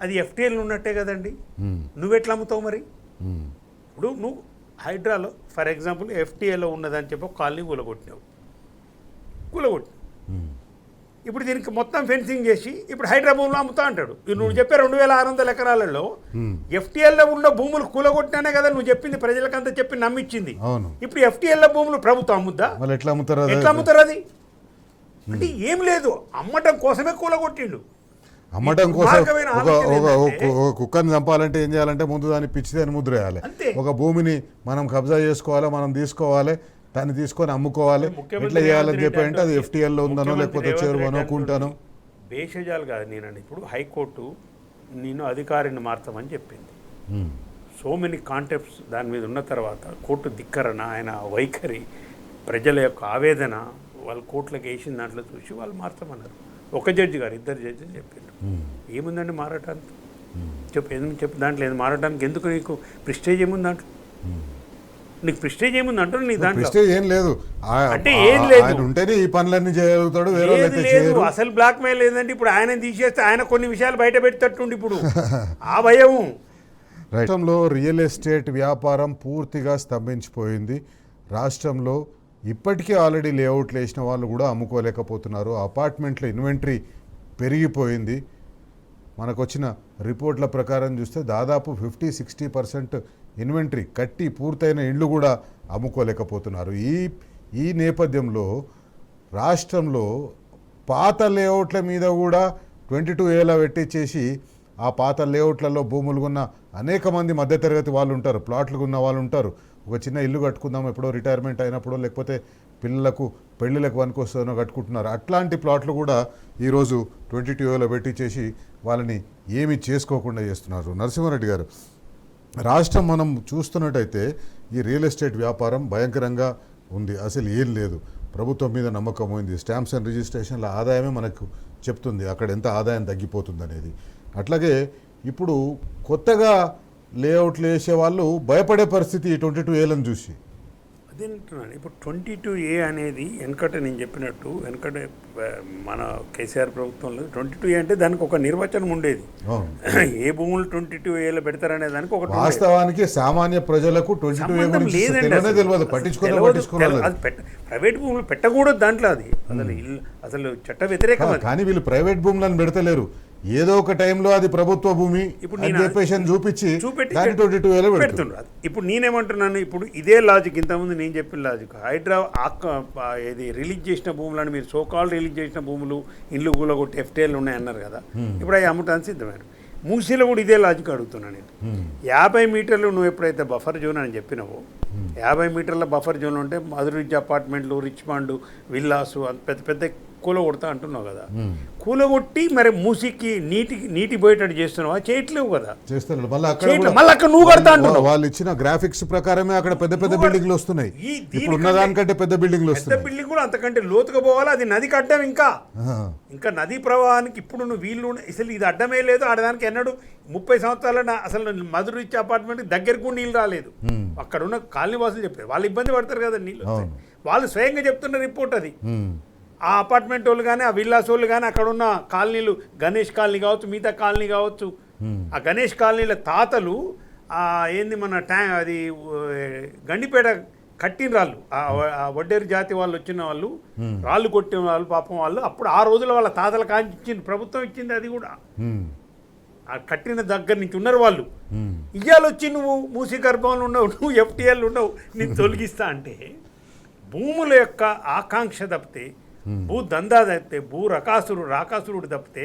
అది ఎఫ్టీఎల్ ఉన్నట్టే కదండి. నువ్వెట్లా అమ్ముతావు మరి? ఇప్పుడు నువ్వు హైడ్రాలో ఫర్ ఎగ్జాంపుల్ ఎఫ్టీఏలో ఉన్నదని చెప్పి ఒక కాలనీ కూలగొట్టినావు. ఇప్పుడు దీనికి మొత్తం ఫెన్సింగ్ చేసి ఇప్పుడు హైదరాబాద్లో అమ్ముతా అంటాడు. నువ్వు చెప్పే 2600 ఎకరాలలో ఎఫ్టీఎల్లో ఉన్న భూములు కూలగొట్టినానే కదా నువ్వు చెప్పింది, ప్రజలకంతా చెప్పి నమ్మిచ్చింది. ఇప్పుడు ఎఫ్టీఎల్లో భూములు ప్రభుత్వం అమ్ముద్దా? ఎట్లా అమ్ముతారు అది? అంటే ఏం లేదు, అమ్మటం కోసమే కూలగొట్టిండు. అమ్మటం కోసం ఒక కుక్కని చంపాలంటే ఏం చేయాలంటే ముందు దాన్ని పిచ్చిదని ముద్ర వేయాలి. ఒక భూమిని మనం కబ్జా చేసుకోవాలి, మనం తీసుకోవాలి, దాన్ని తీసుకొని అమ్ముకోవాలి. ఎట్లా చేయాలని చెప్పి అంటే అది ఎఫ్టీఎల్లో ఉందనో లేకపోతే చెరువు అనుకుంటాను. భేషజాలు కాదు నేనండి. ఇప్పుడు హైకోర్టు నేను అధికారిని మార్చమని చెప్పింది. సో మెనీ కాంటెప్ట్స్ దాని మీద ఉన్న తర్వాత కోర్టు ధిక్కరణ, ఆయన వైఖరి, ప్రజల యొక్క ఆవేదన వాళ్ళు కోర్టులకు వేసిన దాంట్లో చూసి వాళ్ళు మార్చమన్నారు. ఒక జడ్జి గారు, 2 జడ్జిలు చెప్పారు. ఏముందండి మారటానికి? చెప్పు దాంట్లో ఏది మారటానికి? ఎందుకు నీకు ప్రిస్టేజ్ ఏముంది దాంట్లో? నీకు ప్రిస్టేజ్ ఏముంది అంటారు? నీకు దాంట్లో ప్రిస్టేజ్ ఏం లేదు. అంటే ఏం లేదు, ఉంటేనే ఈ పనులన్నీ చేయగలుగుతాడు. లేదు అసలు బ్లాక్ మెయిల్ లేదంటే ఇప్పుడు ఆయన తీసేస్తే ఆయన కొన్ని విషయాలు బయట పెడతట్టుండి ఇప్పుడు ఆ భయం. రాష్ట్రంలో రియల్ ఎస్టేట్ వ్యాపారం పూర్తిగా స్తంభించిపోయింది. రాష్ట్రంలో ఇప్పటికే ఆల్రెడీ లేఅవుట్లు వేసిన వాళ్ళు కూడా అమ్ముకోలేకపోతున్నారు. అపార్ట్మెంట్ల ఇన్వెంటరీ పెరిగిపోయింది. మనకు వచ్చిన రిపోర్ట్ల ప్రకారం చూస్తే దాదాపు 50-60% ఇన్వెంటరీ కట్టి పూర్తయిన ఇళ్ళు కూడా అమ్ముకోలేకపోతున్నారు. ఈ నేపథ్యంలో రాష్ట్రంలో పాత లేఅవుట్ల మీద కూడా 22A పెట్టించేసి ఆ పాత లేఅవుట్లలో భూములు ఉన్న అనేక మంది మధ్యతరగతి వాళ్ళు ఉంటారు, ప్లాట్లు ఉన్న వాళ్ళు ఉంటారు. ఒక చిన్న ఇల్లు కట్టుకుందాం ఎప్పుడో రిటైర్మెంట్ అయినప్పుడు, లేకపోతే పిల్లలకు పెళ్ళిళ్ళకు వనుకొస్తుందో కట్టుకుంటున్నారు. అట్లాంటి ప్లాట్లు కూడా ఈరోజు 22A పెట్టించేసి వాళ్ళని ఏమీ చేసుకోకుండా చేస్తున్నారు. నరసింహారెడ్డి గారు, రాష్ట్రం మనం చూస్తున్నట్టయితే ఈ రియల్ ఎస్టేట్ వ్యాపారం భయంకరంగా ఉంది. అసలు ఏం లేదు, ప్రభుత్వం మీద నమ్మకం పోయింది. స్టాంప్స్ అండ్ రిజిస్ట్రేషన్ల ఆదాయమే మనకు చెప్తుంది అక్కడ ఎంత ఆదాయం తగ్గిపోతుంది అనేది. అట్లాగే ఇప్పుడు కొత్తగా లేఅవుట్లు వేసే వాళ్ళు భయపడే పరిస్థితి 22Aలను చూసి. అదేంటున్నాను. ఇప్పుడు 22A అనేది వెనకట నేను చెప్పినట్టు వెనకట మన కేసీఆర్ ప్రభుత్వంలో 22A అంటే దానికి ఒక నిర్వచనం ఉండేది. ఏ భూములు 22Aలో పెడతారనే దానికి ఒక వాస్తవానికి సామాన్య ప్రజలకు 22A తెలియదు, పట్టించుకోవాలి. అది ప్రైవేట్ భూములు పెట్టకూడదు దాంట్లో, అది అసలు చట్ట వ్యతిరేకం. కానీ వీళ్ళు ప్రైవేట్ భూములను పెడతలేరు, ఏదో ఒక టైంలో అది ప్రభుత్వ భూమి చూపించి పెడుతున్నారు. ఇప్పుడు నేనేమంటున్నాను, ఇప్పుడు ఇదే లాజిక్ ఇంతకుముందు నేను చెప్పిన లాజిక్ ఇది రిలీజ్ చేసిన భూములను మీరు సోకాల్ రిలీజ్ చేసిన భూములు ఇల్లు కూలగొట్టి ఎఫ్టీఎల్ ఉన్నాయన్నారు కదా, ఇప్పుడు అవి అమ్మటానికి సిద్ధమైన మూసీలో కూడా ఇదే లాజిక్ అడుగుతున్నాను నేను. 50 మీటర్లు నువ్వు ఎప్పుడైతే బఫర్ జోన్ అని చెప్పినావో, 50 మీటర్ల బఫర్ జోన్ ఉంటే మధురిచ్ అపార్ట్మెంట్లు, రిచ్మాండ్ విల్లాసు పెద్ద పెద్ద కూలగొడతా అంటున్నావు కదా, కూలగొట్టి మరి మూసికి నీటి పోయేటట్టు చేస్తున్నావా? చేయట్లేవు కదా. చేస్తున్నారు. మళ్ళీ అక్కడ నువ్వు కడతా అంటున్నావు. వాళ్ళు ఇచ్చిన గ్రాఫిక్స్ ప్రకారమే అక్కడ పెద్ద పెద్ద బిల్డింగ్లు వస్తున్నాయి. ఉన్నదానికంటే పెద్ద బిల్డింగ్లు వస్తున్నాయి. పెద్ద బిల్డింగ్ కూడా అంతకంటే లోతుగా పోవాలి. అది నది కట్టం, ఇంకా నదీ ప్రవాహానికి ఇప్పుడు వీళ్ళు అసలు ఇది అడ్డమే లేదు. ఆడదానికి ఎన్నడూ 30 సంవత్సరాల అసలు మధురిచ్ అపార్ట్మెంట్ దగ్గరకు కూడా నీళ్ళు రాలేదు. అక్కడ ఉన్న కాలనీ వాసులు చెప్పారు, వాళ్ళు ఇబ్బంది పడతారు కదా నీళ్ళు. వాళ్ళు స్వయంగా చెప్తున్న రిపోర్ట్ అది. ఆ అపార్ట్మెంట్ వాళ్ళు కానీ, ఆ విల్లాస్ వాళ్ళు కానీ, అక్కడ ఉన్న కాలనీలు, గణేష్ కాలనీ కావచ్చు, మిగతా కాలనీ కావచ్చు, ఆ గణేష్ కాలనీల తాతలు ఏంది మన అది గండిపేట కట్టిన రాళ్ళు, ఆ వడ్డేరు జాతి వాళ్ళు వచ్చిన వాళ్ళు రాళ్ళు కొట్టిన వాళ్ళు పాపం వాళ్ళు అప్పుడు ఆ రోజుల వాళ్ళ తాతల కాంచింది, ప్రభుత్వం ఇచ్చింది. అది కూడా ఆ కట్టిన దగ్గర నుంచి ఉన్నారు వాళ్ళు. ఇయ్యాలు వచ్చి నువ్వు మూసి గర్భంలో ఉండవు, నువ్వు ఎఫ్టీఎల్ ఉండవు, నేను తొలగిస్తా అంటే భూముల యొక్క ఆకాంక్ష తప్పితే, భూ దందా తప్పితే, భూ రాకాసురుడు తప్పితే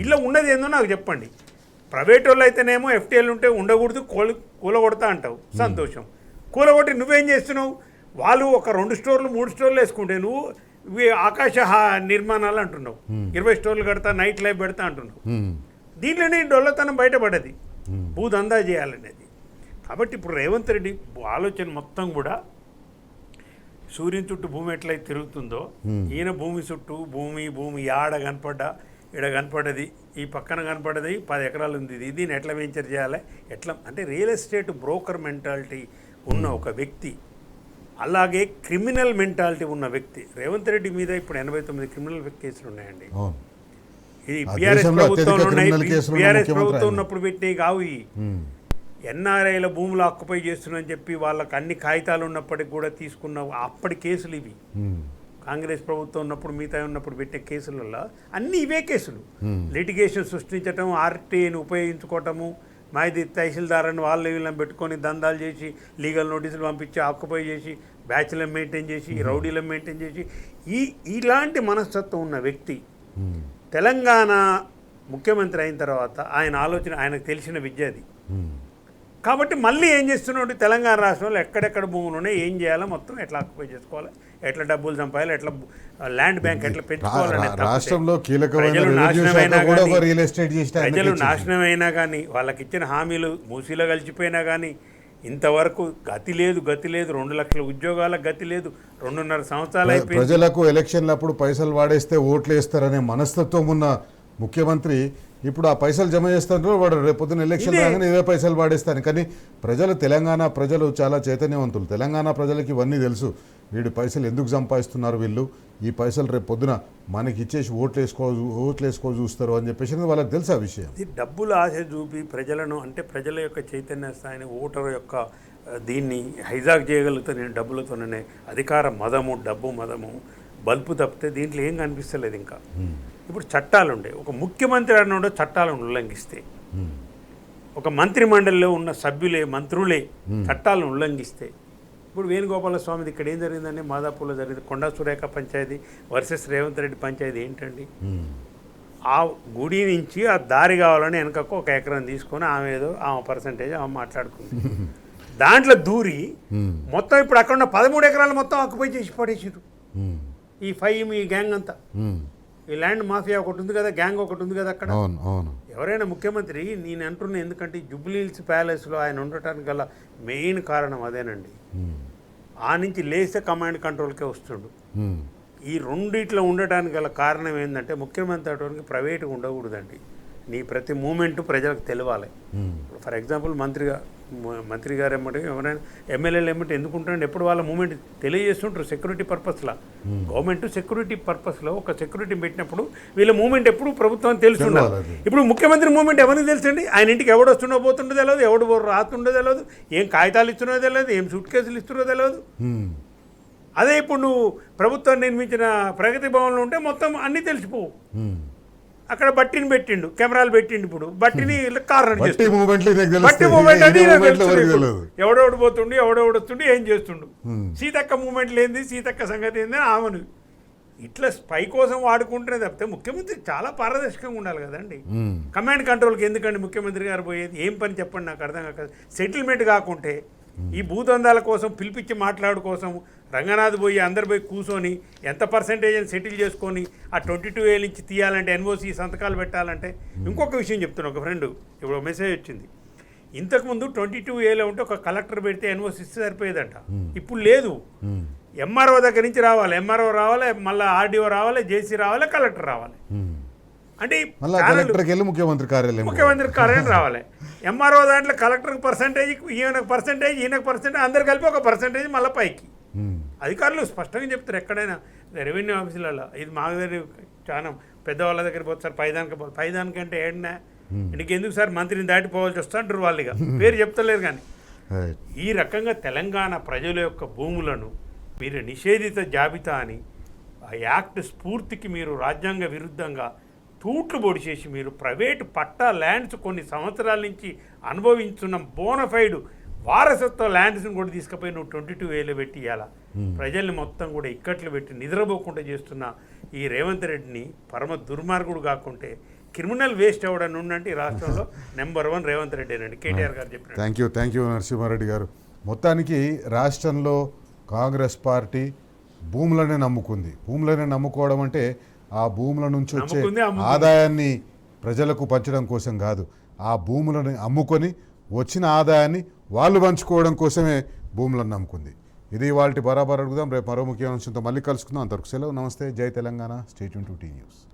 ఇలా ఉన్నది ఏందో నాకు చెప్పండి. ప్రైవేట్ వాళ్ళు అయితేనేమో ఎఫ్టీఎల్ ఉంటే ఉండకూడదు, కూలగొడతా అంటావు, సంతోషం. కూలగొట్టి నువ్వేం చేస్తున్నావు? వాళ్ళు ఒక 2 స్టోర్లు 3 స్టోర్లు వేసుకుంటే నువ్వు ఆకాశ నిర్మాణాలు అంటున్నావు, 20 స్టోర్లు కడతా, నైట్ లైఫ్ పెడతా అంటున్నావు. దీంట్లోనే డొల్లతనం బయటపడ్డది, భూదందా చేయాలనేది. కాబట్టి ఇప్పుడు రేవంత్ రెడ్డి ఆలోచన మొత్తం కూడా సూర్యుని చుట్టూ భూమి ఎట్లయితే తిరుగుతుందో, ఈయన భూమి చుట్టూ భూమి ఆడ కనపడ్డా ఈడ కనపడ్డది, ఈ పక్కన కనపడ్డది 10 ఎకరాలు ఉంది, దీన్ని ఎట్లా వెంచర్ చేయాలి, ఎట్లా అంటే రియల్ ఎస్టేట్ బ్రోకర్ మెంటాలిటీ ఉన్న ఒక వ్యక్తి, అలాగే క్రిమినల్ మెంటాలిటీ ఉన్న వ్యక్తి. రేవంత్ రెడ్డి మీద ఇప్పుడు 89 క్రిమినల్ కేసులు ఉన్నాయండి. ఇది ఆ బీఆర్ఎస్ దేశంలో ప్రభుత్వంలో అత్యధిక ఉన్నాయి. క్రిమినల్ కేసులు ఉన్న బీఆర్ఎస్ ముఖ్యమంత్రి ప్రభుత్వం ఆయన. ఉన్నప్పుడు పెట్టినవి కావు ఇవి. ఎన్ఆర్ఐల భూములు ఆక్యుపై చేస్తున్నారని చెప్పి వాళ్ళకి అన్ని కాగితాలు ఉన్నప్పటికి కూడా తీసుకున్న అప్పటి కేసులు ఇవి. కాంగ్రెస్ ప్రభుత్వం ఉన్నప్పుడు మిగతా ఉన్నప్పుడు పెట్టే కేసులలో అన్ని ఇవే కేసులు. లిటిగేషన్ సృష్టించటం, ఆర్టీఐని ఉపయోగించుకోవటము, మాది తహసీల్దార్ని వాళ్ళు వీళ్ళని పెట్టుకొని దందాలు చేసి లీగల్ నోటీసులు పంపించి ఆక్యుపై చేసి బ్యాచ్లను మెయింటైన్ చేసి రౌడీలను మెయింటైన్ చేసి ఇలాంటి మనస్తత్వం ఉన్న వ్యక్తి తెలంగాణ ముఖ్యమంత్రి అయిన తర్వాత ఆయన ఆలోచన, ఆయనకు తెలిసిన విద్య అది. కాబట్టి మళ్ళీ ఏం చేస్తున్నాడు, తెలంగాణ రాష్ట్రంలో ఎక్కడెక్కడ భూములు ఉన్నాయి, ఏం చేయాలో మొత్తం ఎట్లా ఆక్యుపై చేసుకోవాలి, ఎట్లా డబ్బులు సంపాదాలి, ఎట్లా ల్యాండ్ బ్యాంక్ ఎట్లా పెంచుకోవాలని. రాష్ట్రంలో ప్రజలు నాశనమైనా కానీ, రియల్ ఎస్టేట్ ప్రజలు నాశనమైనా కానీ, వాళ్ళకి ఇచ్చిన హామీలు మూసీలో కలిసిపోయినా కానీ ఇంతవరకు గతి లేదు. 2 లక్షల ఉద్యోగాలకు గతి లేదు. 2.5 సంవత్సరాలు అయిపోయింది. ప్రజలకు ఎలక్షన్లప్పుడు పైసలు వాడేస్తే ఓట్లు వేస్తారనే మనస్తత్వం ఉన్న ముఖ్యమంత్రి ఇప్పుడు ఆ పైసలు జమ చేస్తారు, వాడు రేపొద్దున ఎలక్షన్ రాగానే ఇదే పైసలు వాడేస్తాను. కానీ తెలంగాణ ప్రజలు చాలా చైతన్యవంతులు. తెలంగాణ ప్రజలకి ఇవన్నీ తెలుసు. వీడి పైసలు ఎందుకు సంపాదిస్తున్నారు వీళ్ళు, ఈ పైసలు రేపు పొద్దున మనకి ఇచ్చేసి ఓట్లు వేసుకో చూస్తారు అని చెప్పేసి వాళ్ళకి తెలుసు ఆ విషయం. ఇది డబ్బులు ఆశ చూపి ప్రజలను, అంటే ప్రజల యొక్క చైతన్య స్థాయిని, ఓటర్ యొక్క దీన్ని హైజాక్ చేయగలుగుతా నేను డబ్బులతోనే. అధికార మదము, డబ్బు మదము బల్పు తప్పితే దీంట్లో ఏం కనిపిస్తలేదు. ఇంకా ఇప్పుడు చట్టాలు ఉండే, ఒక ముఖ్యమంత్రి అన్నాడు చట్టాలను ఉల్లంఘిస్తే, ఒక మంత్రి మండలిలో ఉన్న సభ్యులే, మంత్రులే చట్టాలను ఉల్లంఘిస్తే, ఇప్పుడు వేణుగోపాల స్వామిది ఇక్కడ ఏం జరిగిందండి, మాదాపూర్లో జరిగింది. కొండా సురేఖ పంచాయతీ వర్సెస్ రేవంత్ రెడ్డి పంచాయతీ ఏంటండి, ఆ గుడి నుంచి ఆ దారి కావాలని వెనకకు 1 ఎకరం తీసుకొని ఆమె పర్సంటేజ్ ఆమె మాట్లాడుకుంది. దాంట్లో దూరి మొత్తం ఇప్పుడు అక్కడ ఉన్న 13 ఎకరాలు మొత్తం ఆక్యుపై చేసి పడేసారు. ఈ 5 ఈ గ్యాంగ్ అంతా, ఈ ల్యాండ్ మాఫియా ఒకటి ఉంది కదా, గ్యాంగ్ ఒకటి ఉంది కదా అక్కడ. ఎవరైనా ముఖ్యమంత్రి, నేను అంటున్నా, ఎందుకంటే జూబ్లీహిల్స్ ప్యాలెస్లో ఆయన ఉండటానికి గల మెయిన్ కారణం అదేనండి. ఆ నుంచి లేస్తే కమాండ్ కంట్రోల్కే వస్తుండు. ఈ రెండిట్లో ఉండటానికి గల కారణం ఏంటంటే, ముఖ్యమంత్రి అటువంటి ప్రైవేట్గా ఉండకూడదండి. నీ ప్రతి మూమెంట్ ప్రజలకు తెలియాలి. ఫర్ ఎగ్జాంపుల్ మంత్రి గారు ఏమంటే, ఎవరైనా ఎమ్మెల్యేలు ఏమంటే ఎందుకుంటారండి, ఎప్పుడు వాళ్ళ మూమెంట్ తెలియజేస్తుంటారు సెక్యూరిటీ పర్పస్లో. గవర్నమెంట్ సెక్యూరిటీ పర్పస్లో ఒక సెక్యూరిటీ పెట్టినప్పుడు వీళ్ళ మూమెంట్ ఎప్పుడు ప్రభుత్వం తెలుస్తుండాలి. ఇప్పుడు ముఖ్యమంత్రి మూమెంట్ ఎవరికి తెలుసండి, ఆయన ఇంటికి ఎవడు వస్తుండో పోతుండో తెలియదు, ఎవడు రాస్తుండో తెలియదు, ఏం కాగితాలు ఇస్తున్నదో తెలియదు, ఏం సూట్ కేసులు ఇస్తున్నదో తెలియదు. అదే ఇప్పుడు నువ్వు ప్రభుత్వం నిర్మించిన ప్రగతి భవన్లో ఉంటే మొత్తం అన్నీ తెలిసిపోవు. అక్కడ బట్టిని పెట్టిండు, కెమెరాలు పెట్టిండు. ఇప్పుడు బట్టిని కార్నర్ ఎవడెవడు పోతుండు, ఎవడెవడు వస్తుండు, ఏం చేస్తుండు, సీతక్క మూమెంట్ లేనిది, సీతక్క సంగతి ఏంది ఆమెను ఇట్లా స్పై కోసం వాడుకుంటేనే తప్పితే ముఖ్యమంత్రి చాలా పారదర్శకంగా ఉండాలి కదండి. కమాండ్ కంట్రోల్కి ఎందుకండి ముఖ్యమంత్రి గారు పోయేది, ఏం పని చెప్పండి, నాకు అర్థం కాదు. సెటిల్మెంట్ కాకుంటే ఈ భూదందాల కోసం పిలిపించి మాట్లాడు కోసం రంగనాథ్ పోయి అందరు పోయి కూర్చొని ఎంత పర్సెంటేజ్ అని సెటిల్ చేసుకొని ఆ 22A నుంచి తీయాలంటే, ఎన్ఓసి సంతకాలు పెట్టాలంటే. ఇంకొక విషయం చెప్తున్నా, ఒక ఫ్రెండ్ ఇప్పుడు మెసేజ్ వచ్చింది. ఇంతకుముందు 22Aలో ఉంటే ఒక కలెక్టర్ పెడితే ఎన్ఓసి ఇస్తే సరిపోయేదంట. ఇప్పుడు లేదు, ఎంఆర్ఓ దగ్గర నుంచి రావాలి, ఎంఆర్ఓ రావాలి, మళ్ళీ ఆర్డీఓ రావాలి, జేసీ రావాలి, కలెక్టర్ రావాలి. అంటే ముఖ్యమంత్రి కార్యాలయం రావాలి. ఎంఆర్ఓ దాంట్లో కలెక్టర్కి పర్సంటేజ్, ఈయనకు పర్సంటేజ్, ఈయనకు పర్సంటేజ్, అందరు కలిపి ఒక పర్సంటేజ్ మళ్ళీ పైకి. అధికారులు స్పష్టంగా చెప్తారు ఎక్కడైనా రెవెన్యూ ఆఫీసులలో. ఇది మా దగ్గర చాలా పెద్దవాళ్ళ దగ్గర పోతారు, పైదానికంటే ఏడన్నా ఇంటికి ఎందుకు సార్ మంత్రిని దాటిపోవాల్సి వస్తా అంటారు వాళ్ళు. ఇక పేరు చెప్తలేరు. కానీ ఈ రకంగా తెలంగాణ ప్రజల యొక్క భూములను మీరు నిషేధిత జాబితా అని ఆ యాక్ట్ స్ఫూర్తికి మీరు రాజ్యాంగ విరుద్ధంగా తూట్లు పొడి చేసి మీరు ప్రైవేటు పట్టా ల్యాండ్స్ కొన్ని సంవత్సరాల నుంచి అనుభవించున్న బోనఫైడ్ వారసత్వ ల్యాండ్స్ని కూడా తీసుకుపోయి నువ్వు 22Aలో పెట్టి ఇవ్వాలా. ప్రజల్ని మొత్తం కూడా ఇక్కట్లు పెట్టి నిద్రపోకుండా చేస్తున్న ఈ రేవంత్ రెడ్డిని పరమ దుర్మార్గుడు కాకుంటే క్రిమినల్ వేస్ట్ అవ్వడం ఉండంటే ఈ రాష్ట్రంలో నెంబర్ 1 రేవంత్ రెడ్డి అనండి, కేటీఆర్ గారు చెప్పిన. థ్యాంక్ యూ నరసింహారెడ్డి గారు. మొత్తానికి రాష్ట్రంలో కాంగ్రెస్ పార్టీ భూములనే నమ్ముకుంది. భూములనే నమ్ముకోవడం అంటే ఆ భూముల నుంచి వచ్చే ఆదాయాన్ని ప్రజలకు పంచడం కోసం కాదు, ఆ భూములను అమ్ముకొని వచ్చిన ఆదాయాన్ని వాళ్ళు పంచుకోవడం కోసమే భూములను నమ్ముకుంది. ఇది వాళ్ళ బరాబర్ అడుగుదాం. రేపు మరో ముఖ్యమైన అంశంతో మళ్ళీ కలుసుకుందాం. అంతవరకు సెలవు. నమస్తే. జై Telangana. Stay tune to T news.